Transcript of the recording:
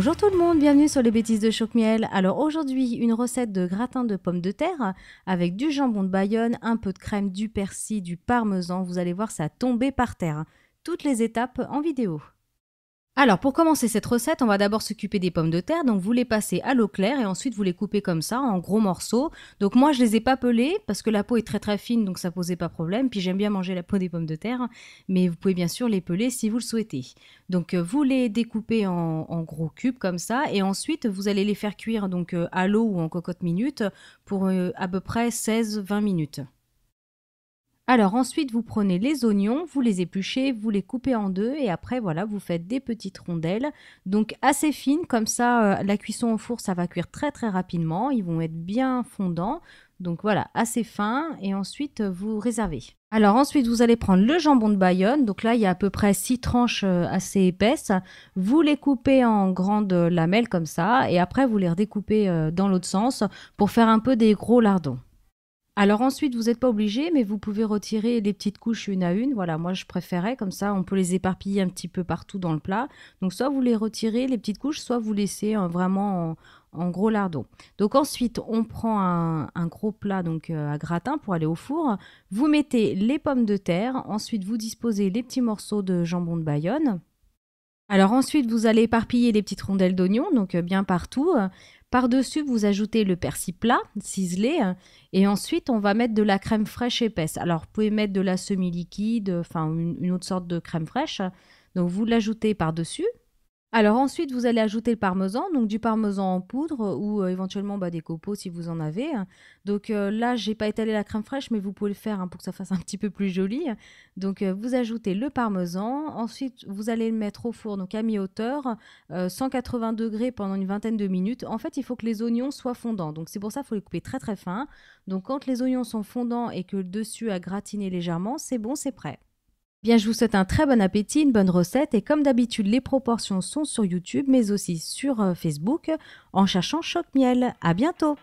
Bonjour tout le monde, bienvenue sur les bêtises de Choc-Miel. Alors aujourd'hui, une recette de gratin de pommes de terre avec du jambon de Bayonne, un peu de crème, du persil, du parmesan. Vous allez voir, ça a tombé par terre. Toutes les étapes en vidéo. Alors pour commencer cette recette, on va d'abord s'occuper des pommes de terre. Donc vous les passez à l'eau claire et ensuite vous les coupez comme ça en gros morceaux. Donc moi je les ai pas pelés parce que la peau est très fine, donc ça posait pas problème. Puis j'aime bien manger la peau des pommes de terre, mais vous pouvez bien sûr les peler si vous le souhaitez. Donc vous les découpez en gros cubes comme ça et ensuite vous allez les faire cuire donc à l'eau ou en cocotte minute pour à peu près 16-20 minutes. Alors ensuite, vous prenez les oignons, vous les épluchez, vous les coupez en deux et après, voilà, vous faites des petites rondelles. Donc assez fines, comme ça, la cuisson au four, ça va cuire très rapidement. Ils vont être bien fondants. Donc voilà, assez fin et ensuite, vous réservez. Alors ensuite, vous allez prendre le jambon de Bayonne. Donc là, il y a à peu près 6 tranches assez épaisses. Vous les coupez en grandes lamelles comme ça et après, vous les redécoupez dans l'autre sens pour faire un peu des gros lardons. Alors ensuite, vous n'êtes pas obligé, mais vous pouvez retirer les petites couches une à une. Voilà, moi je préférais, comme ça on peut les éparpiller un petit peu partout dans le plat. Donc soit vous les retirez, les petites couches, soit vous laissez vraiment en gros lardons. Donc ensuite, on prend un gros plat donc à gratin pour aller au four. Vous mettez les pommes de terre, ensuite vous disposez les petits morceaux de jambon de Bayonne. Alors ensuite, vous allez éparpiller les petites rondelles d'oignon, donc bien partout. Par-dessus, vous ajoutez le persil plat, ciselé. Et ensuite, on va mettre de la crème fraîche épaisse. Alors, vous pouvez mettre de la semi-liquide, enfin une autre sorte de crème fraîche. Donc, vous l'ajoutez par-dessus. Alors ensuite, vous allez ajouter le parmesan, donc du parmesan en poudre ou éventuellement des copeaux si vous en avez. Donc là, j'ai pas étalé la crème fraîche, mais vous pouvez le faire pour que ça fasse un petit peu plus joli. Donc vous ajoutez le parmesan. Ensuite, vous allez le mettre au four, donc à mi-hauteur, 180 degrés pendant une vingtaine de minutes. En fait, il faut que les oignons soient fondants. Donc c'est pour ça qu'il faut les couper très fin. Donc quand les oignons sont fondants et que le dessus a gratiné légèrement, c'est bon, c'est prêt. Bien, je vous souhaite un très bon appétit, une bonne recette et comme d'habitude, les proportions sont sur YouTube mais aussi sur Facebook en cherchant Choc-Miel. À bientôt!